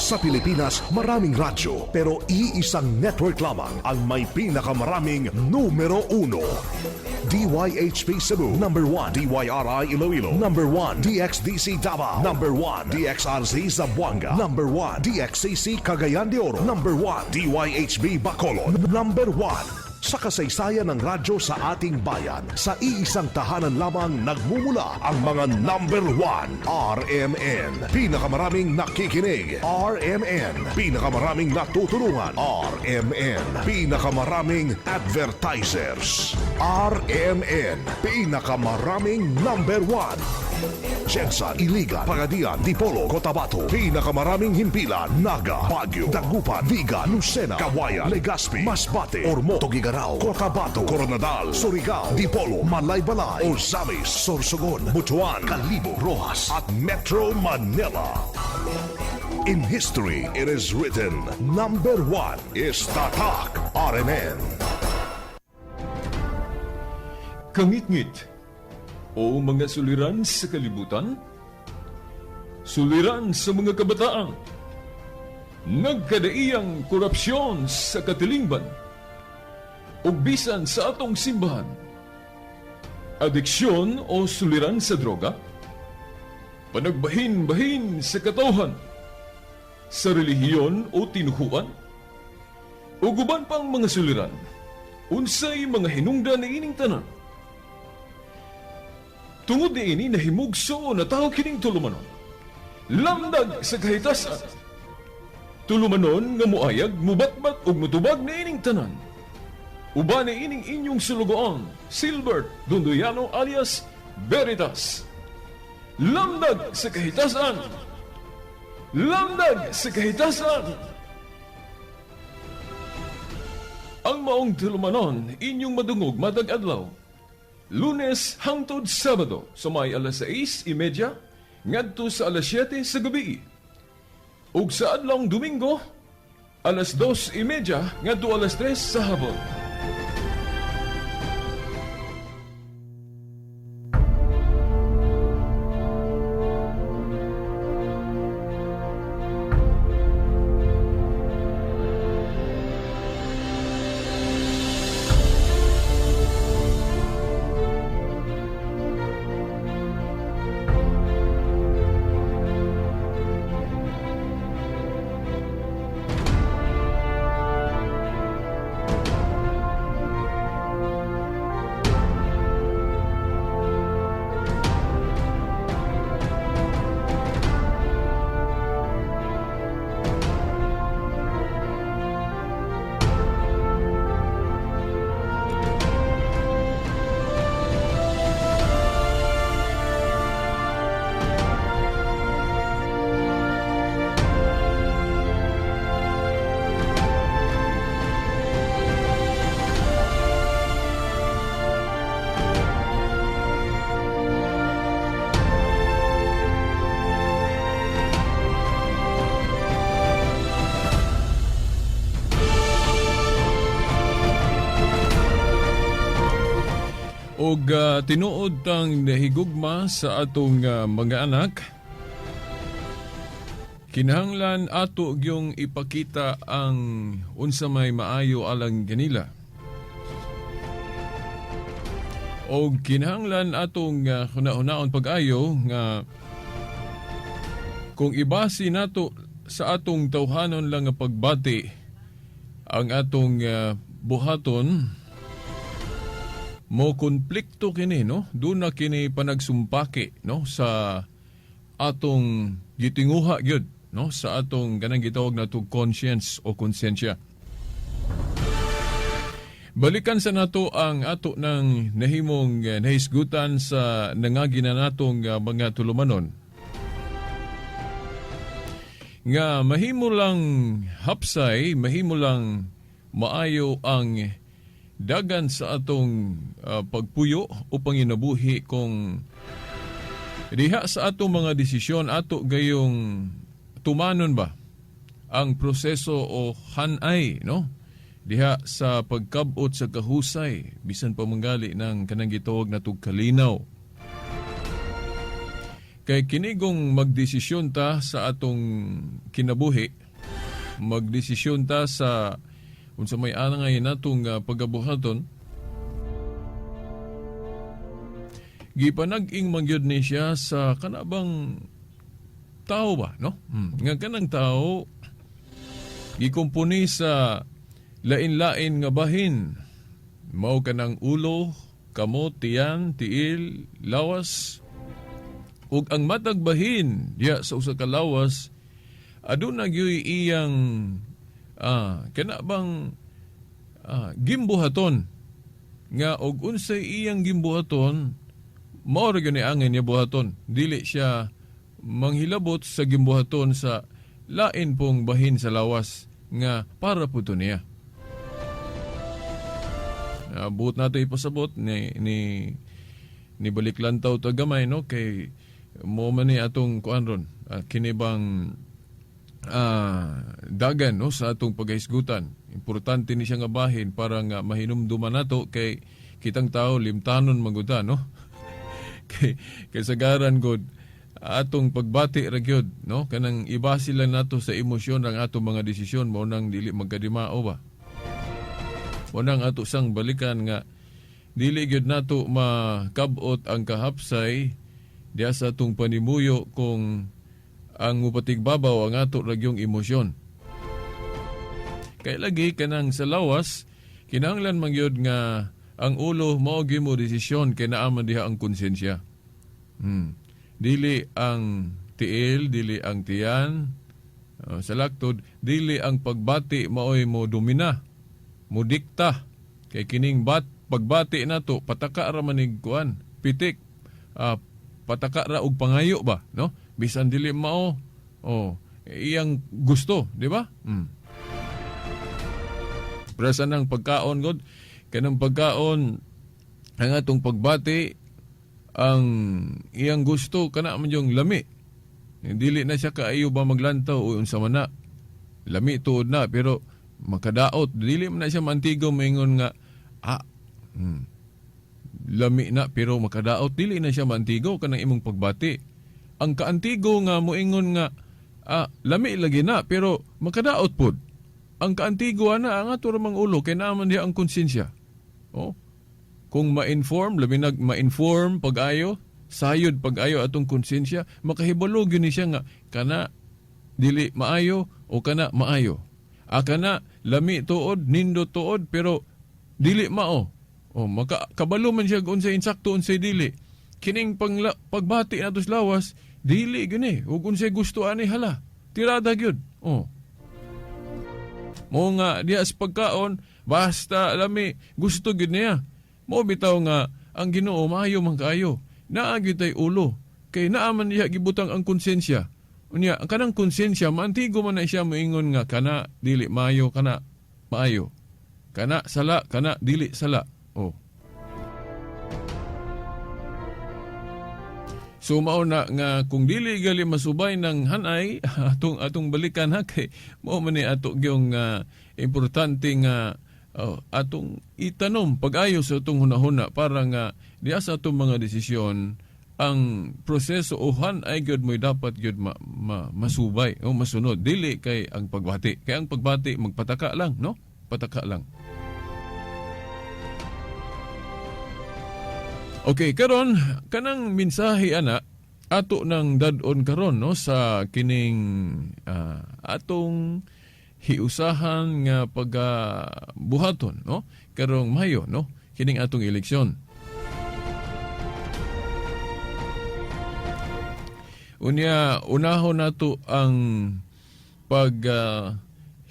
Sa Pilipinas, maraming radyo pero iisang network lamang ang may pinakamaraming numero 1. DYHP Cebu, number 1. DYRI Iloilo, number 1. DXDC Davao, number 1. DXRZ Zamboanga, number 1. DXCC Cagayan de Oro, number 1. DYHB Bacolod, number 1. Sa kasaysayan ng radyo sa ating bayan, sa iisang tahanan lamang nagmumula ang mga number 1. RMN. Pinakamaraming nakikinig. RMN. Pinakamaraming natutulungan. RMN. Pinakamaraming advertisers. RMN. Pinakamaraming number 1. Jensa, Iligan, Pagadian, Dipolo, Cotabato. Pinakamaraming himpilan. Naga, Baguio, Dagupan, Viga, Lucena, Kawayan, Legazpi, Masbate, Ormo, Tuguegarao, Cotabato, Coronadal, Surigao, Dipolo, Malaybalay, Ozamis, Sorsogon, Butuan, Calibo, Rojas at Metro Manila. In history, it is written, number 1 is Tatak RMN. Kangit-ngit o mga suliran sa kalibutan, suliran sa mga kabataan, nagkadaiyang korupsyon sa katilingban, o bisan sa atong simbahan, adiksyon o suliran sa droga, panagbahin-bahin sa katawhan, sa relihiyon o tinuhuan, o guban pang mga suliran, unsay mga hinungdan na ining tanan. Tungod ni ini nahimugso na tao kining tulumanon. Lamdag sa kahitasan. Tulumanon nga muayag, mubatbat ug mutubag na ining tanan. Uba ni ining inyong sulugoon, Silbert Dundoyano alias Veritas. Lamdag sa kahitasan. Lamdag sa kahitasan. Ang maong tulumanon inyong madungog matag adlaw. Lunes hangtod Sabado sa may alas 6:30 ngadto sa alas 7 sa gabi. Ug sa adlawng Domingo alas 2:30 ngadto alas 3 sa hapon. Og tinuod tang nahigugma sa atong mga anak, kinahanglan ato gyung ipakita ang unsa may maayo alang kanila. Og kinahanglan atong huna-hunaon pag-ayo nga kung ibasi nato sa atong tawhanon lang nga pagbati ang atong buhaton, mo konflikto kini, no? Doon na kini panagsumpaki, no? Sa atong gitinguha gyud, no? Sa atong ganang gitawag na to conscience o konsensya. Balikan sa nato ang ato ng nahimong nahisgutan sa nangagi na natong mga tulumanon. Nga mahimo lang hapsay, mahimo lang maayo ang dagan sa atong pagpuyo o panginabuhi kung diha sa atong mga desisyon ato gayong tumanon ba ang proseso o hanay, no? Diha sa pagkabot sa kahusay bisan pa manggali ng kanang gitawag na kalinaw. Kay kinigong magdesisyon ta sa atong kinabuhi, magdesisyon ta sa unsa may angay natong pagabuhaton, gipanag-ing mangyod ni siya sa kanabang tao ba, no? Nga kanang tao gikumpuni sa lain-lain nga bahin. Mao kanang ulo, kamot, tiyan, tiil, lawas, ug ang matag bahin diya sa usa ka lawas aduna gyud iyang kanabang gimbuhaton nga og unsay iyang gimbuhaton mao ra gyud ni angin niya buhaton, dili siya manghilabot sa gimbuhaton sa lain pong bahin sa lawas nga para puto niya. Buot nato ipasabot ni Baliklantaw ta gamay, no, kay mo man ni atong kuan ron kinibang dagan, no, sa atong paghisgutan. Importante ni siya nga bahin para nga mahinumduman nato kay kitang tao limtanon maguda, no. kay sagaran god atong pagbati ra gyud, no, kanang ibase lang nato sa emosyon ang atong mga desisyon, mao nang dili magkadimao ba. Mao nang ato sang balikan nga dili gyud nato makabot ang kahapsay diya sa atong panimuyo kung ang mupatigbabaw ang ato ragyong emosyon. Kay lagi kanang sa lawas kinahanglan man gyud nga ang ulo mao gyud mo desisyon kay naa man diha ang konsensya. Dili ang tiil, dili ang tiyan, sa laktod, dili ang pagbati maoy mo domina, mo dikta. Kay kining pagbati nato pataka ra manig kuan, pitik, pataka ra og pangayo ba, no? Bisan dili mao, iyang gusto, di ba? Presa ng pagkaon god, kanang pagkaon ang atong pagbati ang iyang gusto kana man yung lami. Dili na siya kaayo ba maglantaw o unsa man na. Lami tuod na pero makadaot, dili man na siya mantigo maingon nga lami na pero makadaot, dili na siya mantigo kanang imong pagbati. Ang kaantigo nga moingon nga lami lagi na pero makadaot pod. Ang kaantigo na ang ato ramang ulo kay naman diha ang konsensya. Kung ma-inform, labi ma-inform pag-ayo, sayod pag-ayo atong konsensya, makahibalo gyud ni siya nga kana dili maayo o kana maayo. Kana lami tuod, nindo tuod pero dili mao. Makabalo man siya kung unsay insakto unsay dili. Kining pagbati nato sa lawas, dili gani ug unsay gusto ani hala. Tirada gyud. Mo nga diha sa pagkaon basta lami gusto gyud niya. Mo bitaw nga ang Ginoo maayo man kaayo. Naa gyud tay ulo kay naa man diha gibutang ang konsensya. Unya ang kanang konsensya maantigo man na siya moingon nga kana dili maayo, kana maayo. Kana sala, kana dili sala. So mao na nga kung dili gali masubay ng hanay atong balikan ha kay mao man ni ato gyung importante nga atong itanom pag-ayo sa atong hunahuna para nga diya sa atong mga desisyon ang proseso uhan ay gyud mo'y dapat gyud masubay o masunod, dili kay ang pagbati. Kay ang pagbati magpataka lang, no? Pataka lang. Okay, karon kanang mensahe ana ato nang dad-on karon, no, sa kining atong hiusahan nga pagabuhaton, no, karong Mayo, no, kining atong eleksyon. Unya unahon nato ang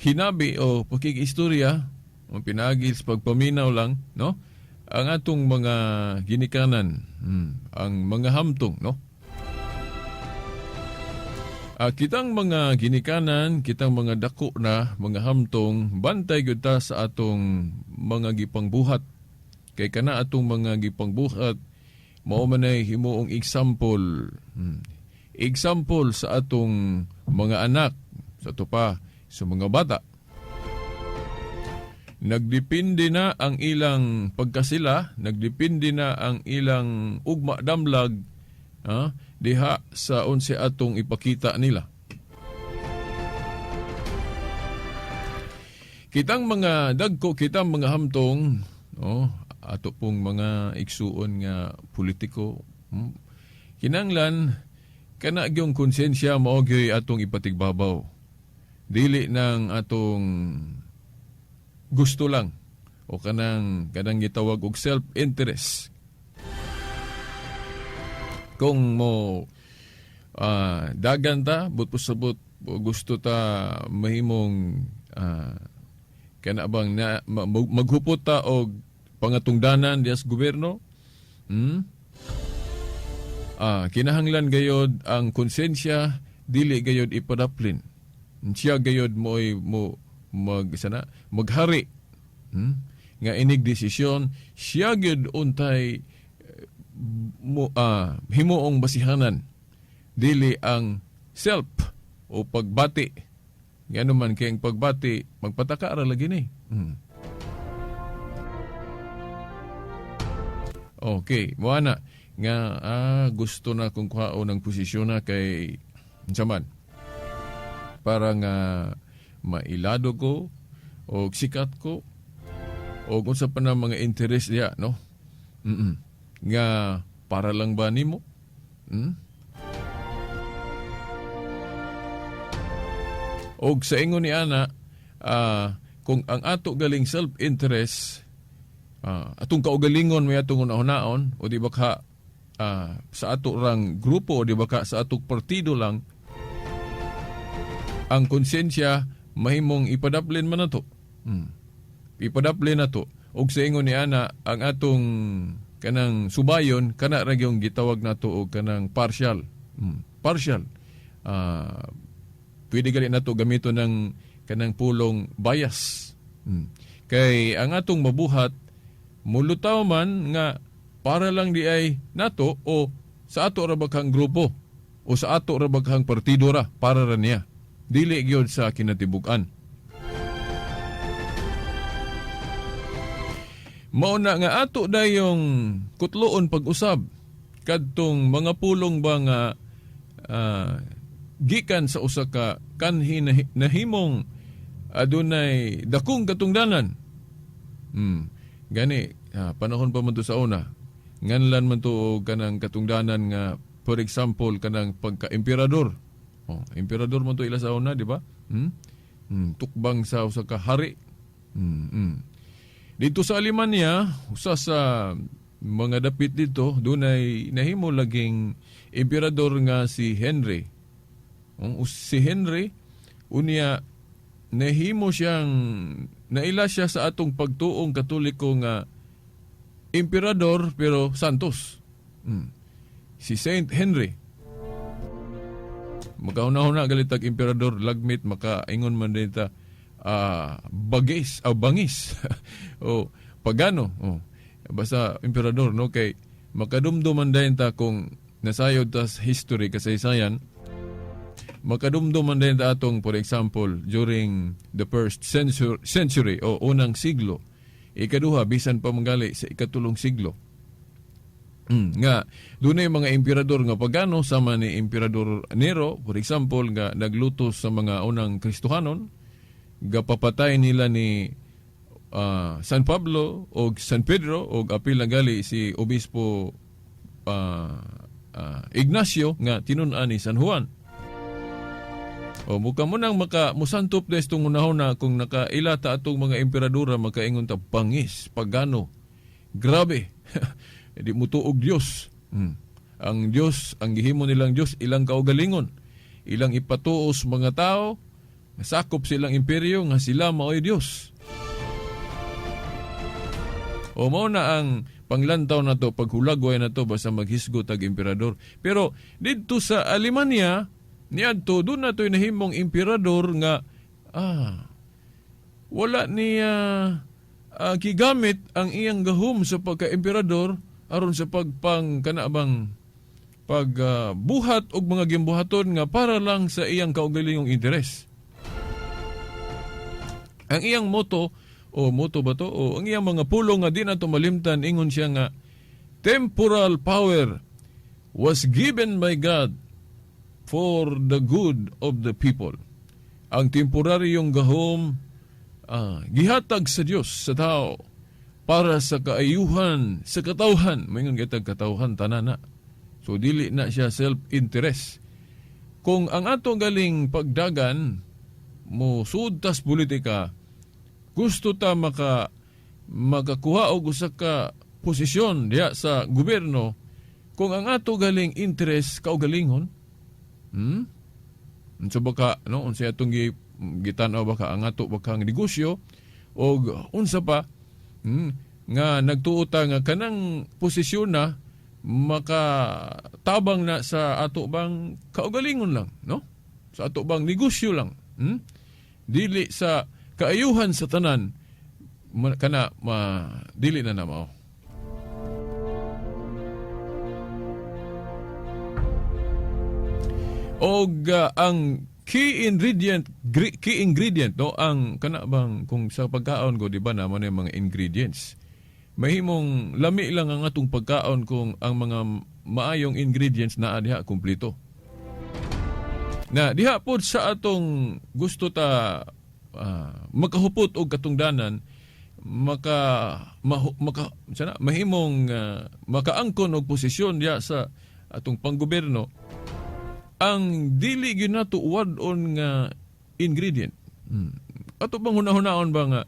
hinabi o pakikistorya o pinagil sa pagpaminaw lang, no, ang atong mga ginikanan, ang mga hamtong, no. Kitang mga ginikanan, kitang mga dako na, mga hamtong, bantay gyud ta sa atong mga gipangbuhat. Kay kana atong mga gipangbuhat, mao man ay himuong example. Example sa atong mga anak, sa tupa, sa mga bata. Nagdepende na ang ilang pagkasila, nagdepende na ang ilang ugma damlag, diha sa unse atong ipakita nila. Kitang mga dagko, kitang mga hamtong, ato pong mga igsuon nga politiko, kinanglan, kana gyung konsensya mao gyud atong ipatigbabaw. Dili ng atong gusto lang o kanang gitawag og self-interest. Kung mo dagan ta, but gusto ta mahimong kana bang maghupot ta og pangatungdanan dias gobyerno, kinahanglan gayod ang konsensya dili gayod ipadaplin. Siya gayod mo maghari nga inig desisyon, siya gyud untay himuong basihanan, dili ang self o pagbati. Ngano man kayang pagbati, magpataka ra lagi ni. Okay, mo ana nga gusto na kung kuhaon ng posisyon na kay saman para nga mailado ko o sikat ko o kung sa pa na mga interest diya, no? Nga para lang ba nimo? O sa ingon ni ana, kung ang ato galing self-interest, atong kaugalingon may atong unaon, o di ba ka sa ato rang grupo, o di ba ka sa atong partido lang, ang konsensya mahimong ipadaplin man nato. Ipadaplin nato. Og sa ingon ni ana, ang atong kanang subayon, kana ra gyung gitawag nato og kanang partial. Partial. Pwede gali nato gamiton ng kanang pulong bias. Kay ang atong mabuhat, mulutaw man nga para lang di ay nato o sa ato ra baghang grupo o sa ato ra baghang partido ra para ra niya. Dili gyud sa kinatibuk-an. Mao na nga ato dayong kutloon pag-usab kadtong mga pulong ba nga gikan sa usa ka kanhi nahimong adunay dakong katungdanan. Gani panahon pa man to sa una. Nganlan man to kanang katungdanan nga, for example, kanang pagka-emperador. Emperador man to ila sa una, di ba? Tukbang sa usa ka hari. Dito sa Alemania, usa sa mga dapit dito, dunay nahimo laging emperador nga si Henry. Si Henry, unya nahimo siyang, naila siya sa atong pagtuong katoliko nga emperador pero santos. Si Saint Henry. Magkauna-una galitag emperador, lagmit, makaingon man din ta, bangis o pagano, basta emperador, no? Kay makadumduman din ta kung nasayod ta sa history, kasaysayan, makadumduman din ta atong, for example, during the first century o unang siglo, ikaduha bisan pa manggali sa ikatulong siglo, nga dunay mga emperador nga pagano, sama ni Emperador Nero, for example, nga naglutos sa mga unang Kristohanon, gapapatay nila ni San Pablo o San Pedro o apil na gali si Obispo Ignacio nga tinun-an ni San Juan. O muka mo nang musantop na itong unahon na kung nakailata atong mga emperadura, makaingon ta bangis, pagano, grabe. Di mo tuog Diyos. Ang Diyos, ang gihimo nilang Diyos, ilang kaugalingon, ilang ipatuos mga tao, nasakop silang imperyo nga sila mao'y Diyos. O mao na ang panglantaw na to, paghulagway na to, basta maghisgot ag emperador. Pero dito sa Alemania, niadto doon na to'y nahimong emperador nga wala niya gigamit ang iyang gahom sa pagka-emperador aron sa pagbuhat og mga gimbuhaton nga para lang sa iyang kaugalingong interes. Ang iyang moto ba to? O ang iyang mga pulong nga di na to malimtan, ingon siya nga, temporal power was given by God for the good of the people. Ang temporaryong gahom gihatag sa Dios sa tao para sa kaayuhan sa katawhan. Mayngon gitag katawhan tanana. So dili na siya self-interest. Kung ang ato galing pagdagan mo sudtas politika, gusto ta makakuha og usa ka posisyon diya sa gobyerno, kung ang ato galing interest kaugalingon, unsa baka no unsa atong gitanaw baka ang ato baka negosyo o unsa pa nga nagtuo ta nga kanang posisyon na makatabang na sa ato bang kaugalingon lang, no? Sa ato bang negosyo lang. Dili sa kaayuhan sa tanan dili na mao. Og ang key ingredient no ang kana bang kung sa pagkaon ko di ba naman yung mga ingredients. Mahimong lami lang ang atong pagkaon kung ang mga maayong ingredients naa diha kumpleto. Na diha pod sa atong gusto ta makahupot og katungdanan mahimong makaangkon og posisyon diha sa atong panggobyerno, ang dili gyud nato wadon nga ingredient. Ato bang hunahunahon ba nga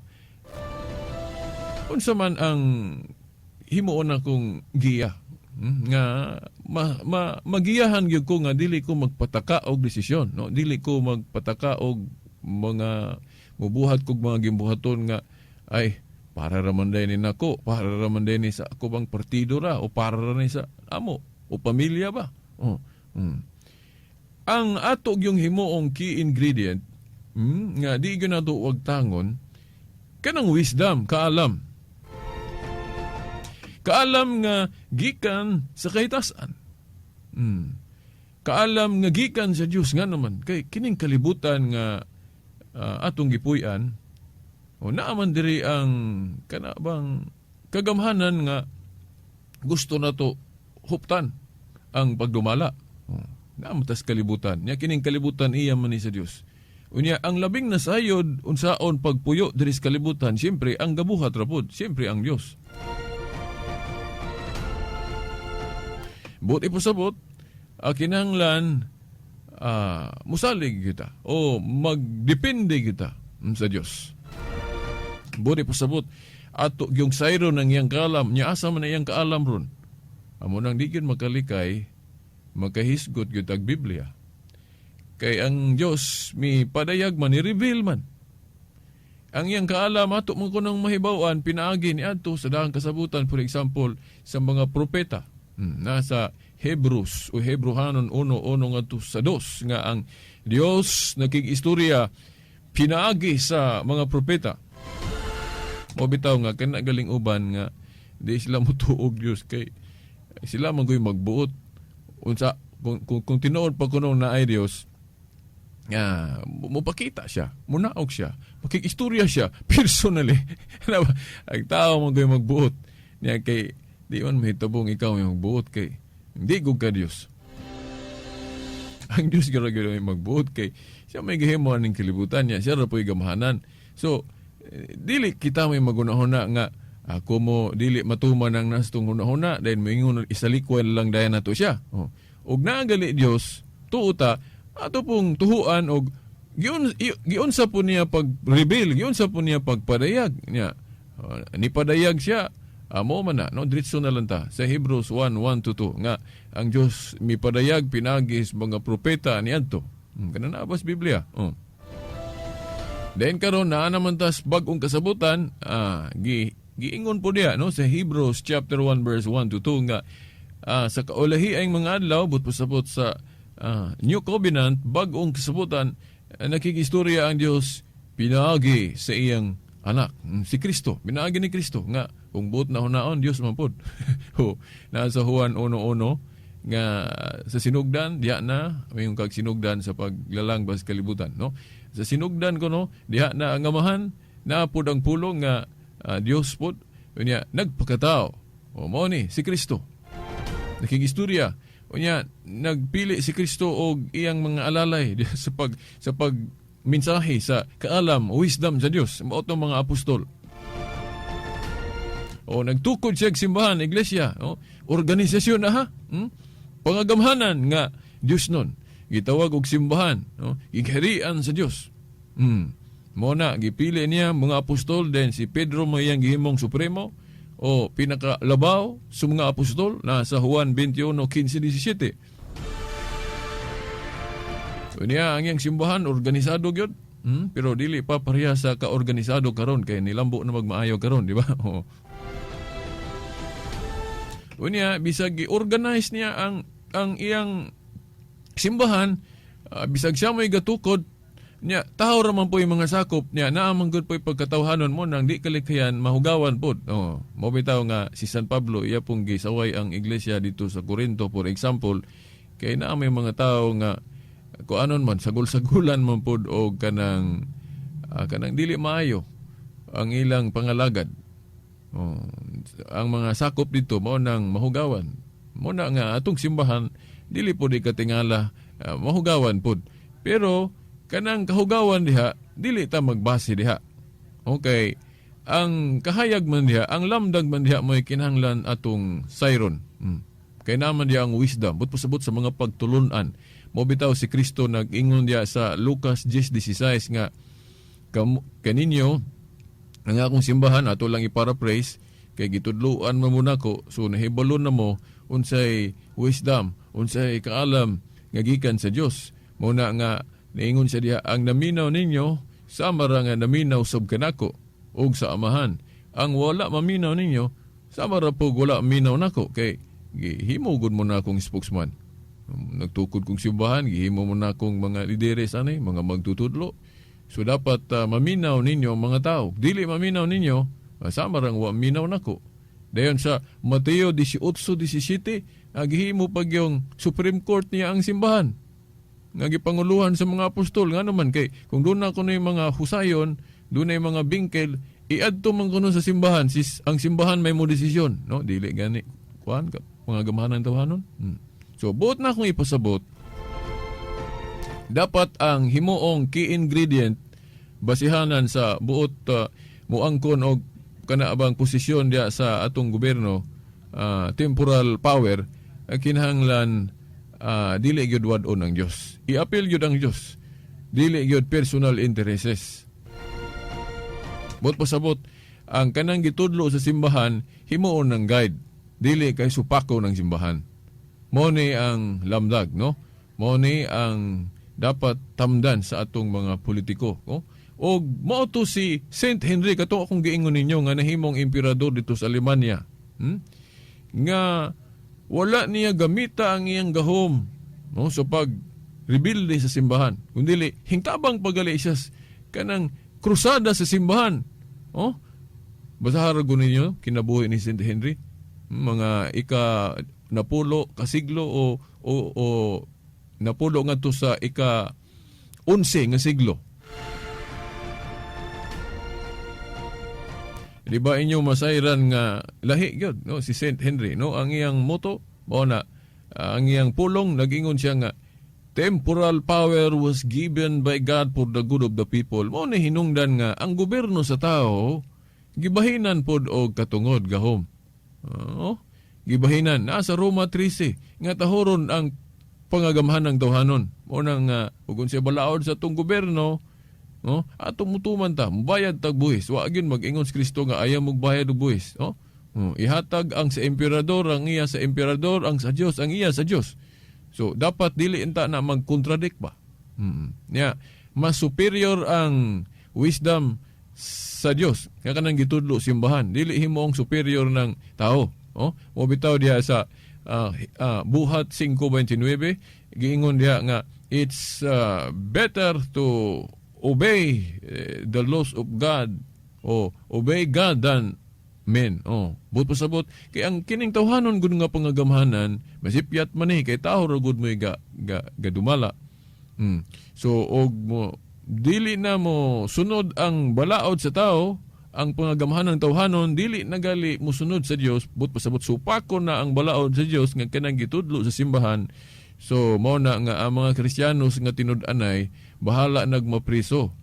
unsa man ang himuon akong giya nga magiyahan gyud ko nga dili ko magpataka og desisyon, no? Dili ko magpataka og mga mubuhat kog mga gimbuhaton nga ay para raman day ni nako, para raman day ni sa ako bang partido ra o para ra ni sa amo o pamilya ba. Ang ato yung himuong key ingredient nga di gyud nato wag tangon kanang wisdom, kaalam. Kaalam nga gikan sa kahitasan. Kaalam nga gikan sa Dios nga naman kay kining kalibutan nga atong gipuy-an o naaman diri ang kanabang kagamhanan nga gusto nato huptan ang pagdumala. Namatas kalibutan. Nya kining kalibutan iya man ni sa Dios. Unya ang labing nasayod unsaon pagpuyo diri sa kalibutan, siyempre ang gabuhat ra pod, siyempre ang Dios. Buti po sabot, kinahanglan musalig kita o magdepende kita sa Dios. Buti po sabot, ato yung sayro ng iyang kaalam, niya asa man na iyang kaalam ron. Amo nang di gyud makalikay, makahisgot gyud ang Biblia. Kay ang Dios mi padayag man, ni-reveal man. Ang iyang kaalam ato man kunang mahibaw-an pinaagi ni adto sa dahang kasabutan, for example sa mga propeta. Nasa Hebrews o Hebrehanon 1:1 ngadto sa 2 nga ang Dios nakigistorya pinaagi sa mga propeta. Mo bitaw nga kana galing uban nga di sila motuog Dios kay sila man goy magbuot unsa kung tinuod pa kuno na ay Dios nga mopakita siya, munaog siya, makigistorya siya personally. Ang tao man goy magbuot niya kay di man mahitabong ikaw yung magbuot kay hindi gug ka Dios. Ang Dios gyud may magbuot kay siya may gihimo ning kalibutan niya, siya ra po'y gamahanan. So dili kita may magunahuna nga ako mo dili matuman ang nastong hunahuna dahil moingon isalikwan lang dayon nato siya. Og naagali Dios tuuta ato pong tuhuan og giunsa po niya pag-reveal, giunsa po niya pagpadayag niya. Ni padayag siya amo man na, no? Diretso na lang ta sa Hebrews 1:1-2 nga ang Dios mipadayag pinagis mga propeta niadto. Kana na bas Biblia. Then karon naa naman tas bag-ong kasabutan, giingon po diya no sa Hebrews chapter 1:1-2 nga sa kaulahi ay mga adlaw but pasabot sa New Covenant bag-ong kasabutan, nakigistorya ang Dios pinagi sa iyang anak, si Kristo. Binaagi ni Kristo nga kung buot na hunaon Dios man pod. Nasa Juan 1:1 nga sa sinugdan diha na mayong kag sinugdan sa paglalang bas kalibutan, no? Sa sinugdan ko no diha na ang amahan na pod ang pulong nga Dios pod unya nagpakatao. O mao ni si Kristo. Nakigistorya Unya nagpili si Kristo og iyang mga alalay sa pag mensahe sa kaalam, wisdom sa Dios mao tong mga apostol. O nagtukod siya og simbahan, iglesia, organisasyon na ha. Pangagamhanan nga Dios nun. Gitawag og simbahan, gigharian sa Dios. Mo na gipili niya mga apostol, then si Pedro mo iyang gihimong supremo o pinakalabaw sa mga apostol na sa Juan 21:15-17. So niya ang iyang simbahan organisado gyud, pero dili pa pareha sa kaorganisado karon kay nilambo na magmaayo karon, di ba? Unya bisag gi-organize niya ang iyang simbahan, bisag siya mo'y gatukod niya, tahaw raman po yung mga sakop niya, naamang good po yung pagkatawhanon mo nang di kalikhayan mahugawan po. Mo bitaw nga si San Pablo, iya pong gisaway ang iglesia dito sa Corinto, for example, kay naamay mga tao nga kung anon man, sagul-sagulan man po o kanang dili maayo ang ilang pangalagad. Ang mga sakop dito mo nang mahugawan. Mo na nga atong simbahan dili po di katingala mahugawan po. Pero kanang kahugawan diha dili ta magbase diha. Okay, ang kahayag man diha, ang lamdag man diha mo'y kinahanglan atong sayron. Kay naman diha ang wisdom, but pasabot sa mga pagtulunan. Mo bitaw si Kristo nag-ingon diha sa Lucas 10:16 nga kaninyo ang akong simbahan, ato lang i-paraphrase, kay gitudluan mo muna ko, so nahibalon na mo, unsay wisdom, unsay kaalam, nga gikan sa Dios. Muna nga, naingon siya diha, ang naminaw ninyo, sama ra nga naminaw sab kanako, og sa amahan. Ang wala maminaw ninyo, sama ra po wala minaw nako, kay gihimugod mo na akong spokesman. Nagtukod kong simbahan, gihimo mo na akong mga lideres, mga magtutudlo. So dapat maminaw ninyo ang mga tao. Dili maminaw ninyo, sama rang wa minaw nako. Dayon sa Mateo 18:17, gihimo pag yung Supreme Court niya ang simbahan. Nga gipanguluhan sa mga apostol nga naman kay kung doon na kuno yung mga husayon, doon na yung mga bingkel, iadto man kuno sa simbahan, ang simbahan may mo desisyon, no? Dili gani kuan mga gamahanan tawhanon. So buot na akong ipasabot, dapat ang himuong key ingredient basihanan sa buot muangkon og kanaabang posisyon diya sa atong gobyerno, temporal power, kinahanglan dili gyud wad-on ang Dios. I-appeal gyud ang Dios. Dili gyud personal interests. Buot pasabot ang kanang gitudlo sa simbahan himuon ng guide, dili kay supako ng simbahan. Mo ni ang lamdag, no? Mo ni ang dapat tamdan sa atong mga politiko. O mao to si Saint Henry, kato akong giingon ninyo nga nahimong emperador dito sa Alemania. Nga wala niya gamita ang iyang gahom, no, sa pag-rebuilde sa simbahan. Kundi hingtabang pagali siya kanang krusada sa simbahan. Basahan ragon ninyo kinabuhi ni Saint Henry. Mga napulo kasiglo o napulo nga to sa ika-11 nga siglo. Di ba inyo masayran nga lahi gyud, no, si Saint Henry, no? Ang iyang motto mao na ang iyang pulong nagingon siya nga temporal power was given by God for the good of the people. Mao ni hinungdan nga ang gobyerno sa tao gibahinan pod og katungod gahom. Gibahinan nasa Roma 13 nga tahoron ang pangagamahan ng tawhanon. Mo nang ug siya balaod sa atong gobyerno, atong mutuman ta, bayad tag buhis. Wa gyud mag-ingon si Kristo nga ayaw magbayad og buhis. Ihatag ang sa emperador ang iya sa emperador, ang sa Dios ang iya sa Dios. So dapat dili enta na mag-contradict ba. Mas superior ang wisdom sa Dios nga kanang gitudlo simbahan. Dili himo ang superior ng tao. Mo bitaw diha sa Buhat 5:29, giingon diha nga it's better to obey the laws of God o obey God than men. But pasabot kay ang kining tawhanon gud nga pangagamhanan masipyat man kay taho ra gud mo gadumala. So og mo dili na mo sunod ang balaod sa tao, ang pangagamahan ng tawhanon dili nagali musunod sa Dios but pasabot supakon na ang balaod sa Dios nga kanang gitudlo sa simbahan. So mao na nga ang mga Kristiyanos nga tinud-anay bahala nagmapriso,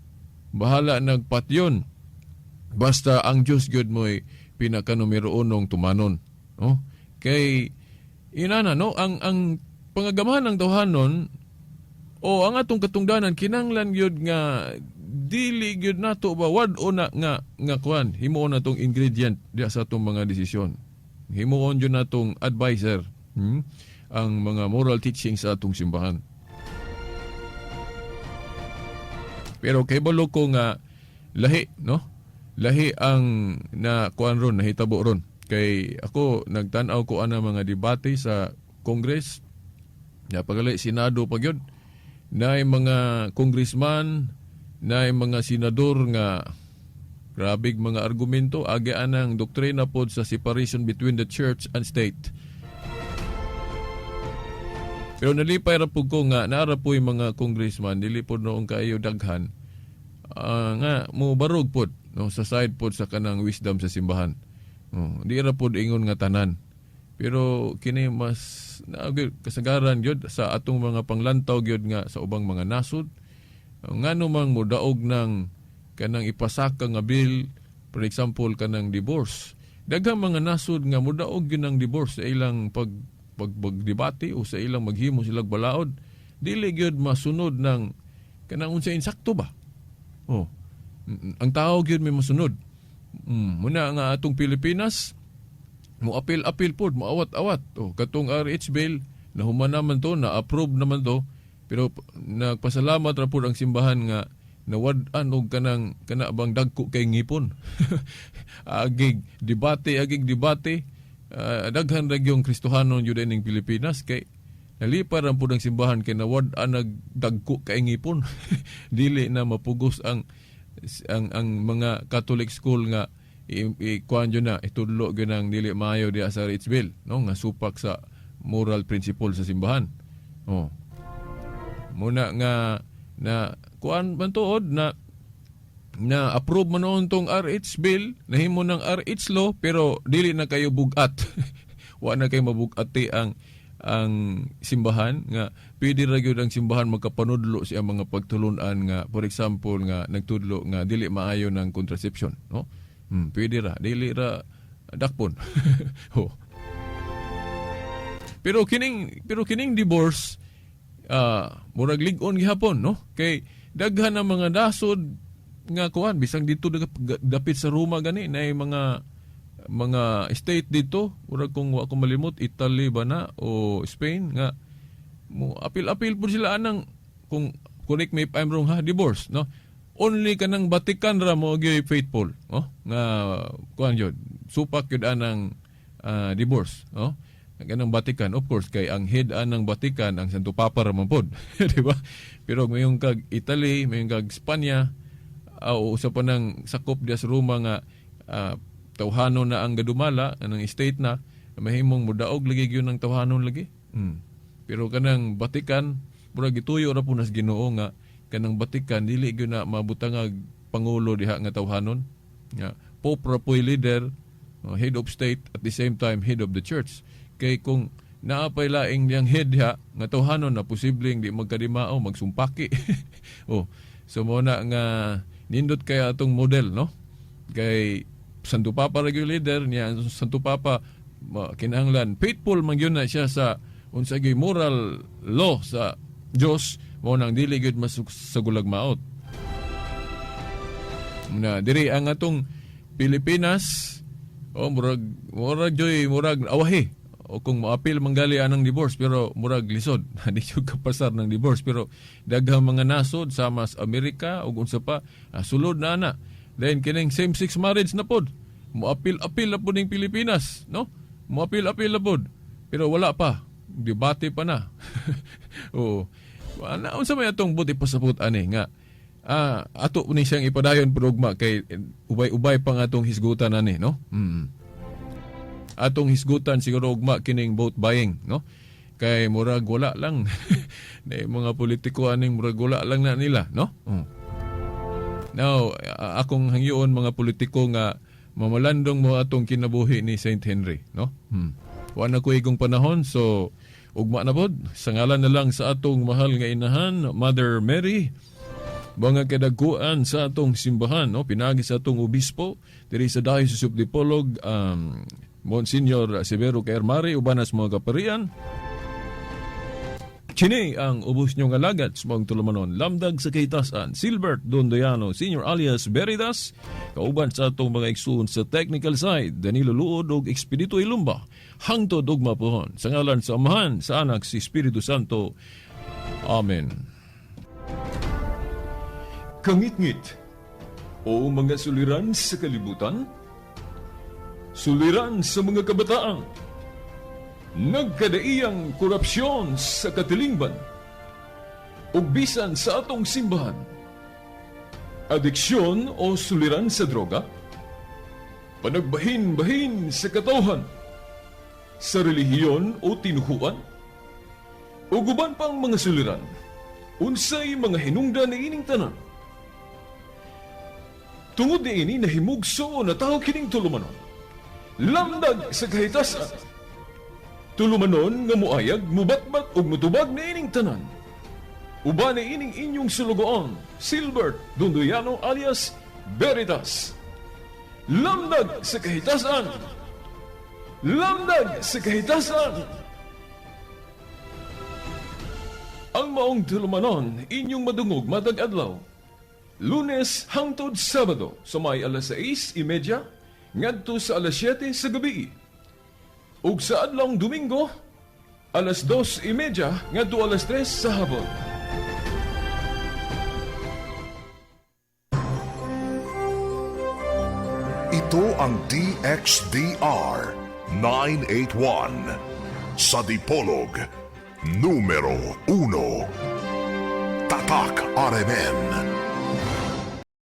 bahala nagpatyon, basta ang Dios gyud mo'y pinaka numero unong tumanon, no? Kay inana, no, ang pangagamahan ng tawhanon o ang atong katungdanan kinanglan gyud nga dili gyud nato ba wad-o na nga kuan himuon natong ingredient diha sa atong mga desisyon. Himuon gyud natong advisor ang mga moral teachings sa atong simbahan. Pero kay balo ko nga lahi, no? Lahi ang na kuan ron, nahitabo ron. Kay ako nagtan-aw ko ana mga debate sa Congress, napagali Senado pa gyud, na mga congressman, na mga senador nga grabig mga argumento agi anang doktrina pod sa separation between the church and state. Pero nalipay ra pud ko nga naara po yung mga congressman dili pod noong kaayo daghan nga mo barog pod, no, sa side pod sa kanang wisdom sa simbahan. Di ra pod ingon nga tanan. Pero kini mas kasagaran gyud sa atong mga panglantaw gyud nga sa ubang mga nasod ngano mang modaog ng kanang ipasaka nga bill, for example kanang divorce. Daghang mga nasod nga modaog gyud ng divorce sa ilang pagdebate o sa ilang maghimo silang balaod. Dili gyud masunod ng kanang unsa insakto ba? Ang tao gyud may masunod. Muna nga atong Pilipinas mo apil pod, mo awat-awat. Katong RH bill nahuman naman to, na-approve naman to. Pero nagpasalamat ra pud ang simbahan nga nawad-an og kana bang dagko kay ngipon. agig debate, daghan ra gyung Kristohanon jud ning Pilipinas kay nalipay ra pud ang simbahan kay nawad-an nagdagko kay ngipon. Dili na mapugos ang mga Catholic school nga kuan jud na itudlo gyud nang dili maayo diha sa RH bill, no, nga supak sa moral principle sa simbahan. Muna nga na kuan man tuod na approve man noon tong RH bill, nahimo ng RH law pero dili na kayo bugat. Wa na kayo mabugati ang simbahan nga pwede ra gyud ang simbahan magkapanudlo sa mga pagtulunan nga for example nga nagtudlo nga dili maayo ng contraception, no? Pwede ra, dili ra dakpon. Pero kining divorce murag lig-on gihapon, no? Kay daghan ang mga dasod nga kuan bisang dito dapit sa Roma gani na mga state dito, murag kung wa ko malimot Italy ba na o Spain nga mo apil pud sila anang kung correct me if I'm wrong ha, divorce, no? Only kanang Vatican ra mo gyud faithful, no? Nga kuan jud supak gyud anang divorce, no? Kanang Vatican, of course, kay ang head ng Vatican ang Santo Papa ramon pod. Di ba? Pero mayong kag Italy, mayong kag Espanya, o usa pa nang sakop diya sa Roma nga tawhanon na ang gadumala, anang state na, mahimong mudaog lagi gyud ng tawhanon lagi. Pero kanang Vatican, murag gituyo ra po nas Ginoo nga kanang Vatican dili gyud na mabutangag pangulo diha nga tawhanon. Nga Pope ra po'y leader, head of state at the same time head of the church. Kay kung naapay laing yang head ha nga tawhanon na posibleng di magkadimao magsumpaki. So mo na nga nindot kaya atong model, no? Kay Santo Papa regular leader niya, Santo Papa kinahanglan faithful man gyud na siya sa unsay moral law sa Dios, mo nang dili gyud masugulag maot. Na diri ang atong Pilipinas murag awahi o kung maapil manggali anang divorce pero murag lisod. Di yung kapasar ng divorce pero daghang mga nasod sama sa Amerika o unsa pa sulod na ana. Then kining same-sex marriage na pod. Moapil-apil na pod ning Pilipinas, no? Moapil-apil na pod. Pero wala pa. Debate pa na. Unsa may atong buti pasabot ani nga ato ni siyang ipadayon programa kay ubay-ubay pa nga atong hisgutan ani, no? Atong hisgutan siguro ugma kining vote buying, no? Kay murag wala lang na mga politiko aning murag wala lang na nila, no? Now, akong hangyoon mga politiko nga mamalandong mo atong kinabuhi ni Saint Henry, no? Wa na ko igong panahon, so ugma na pod, sa ngalan na lang sa atong mahal nga inahan, Mother Mary, mga kadagkuan sa atong simbahan, no? Pinagi sa atong obispo, diri sa Diocese of Dipolog, Monsignor Severo Caermari, ubanas mga kaparian. Kini ang ubos niyong alagad sa mga tulumanon. Lamdag sa kahitasan, Silbert Dondoyano, Senior alias Veritas, kauban sa atong mga igsoon sa technical side, Danilo Luod og Expedito Ilumba, hangtod og mapuhon. Sa ngalan sa Amahan, sa Anak, si Espiritu Santo. Amen. Kangit-ngit o mga suliran sa kalibutan, suliran sa mga kabataan, nagkadaiyang korupsyon sa katilingban, ug bisan sa atong simbahan, adiksyon o suliran sa droga, panagbahin-bahin sa katawhan, sa relihiyon o tinuhuan, ug uban pang mga suliran, unsay mga hinungdan ni ining tanan. Tungod niini nahimugso na tao kining tulumanon, lamdag sa kahitasan, tulumanon nga muayag, mubatbat ug mutubag na ining tanan. Uban na ining inyong sulugoon, Silbert Dondoyano alias Veritas. Lamdag sa kahitasan! Lamdag sa kahitasan! Ang maong tulumanon, inyong madungog matag adlaw. Lunes hangtod Sabado, sa may alas 6:30, ngadto sa alas 7 sa gabi. Ug sa adlawng Domingo, alas 2:30 ngadto alas 3 sa hapon. Ito ang DXDR 981 sa Dipolog, numero 1. Tatak RMN.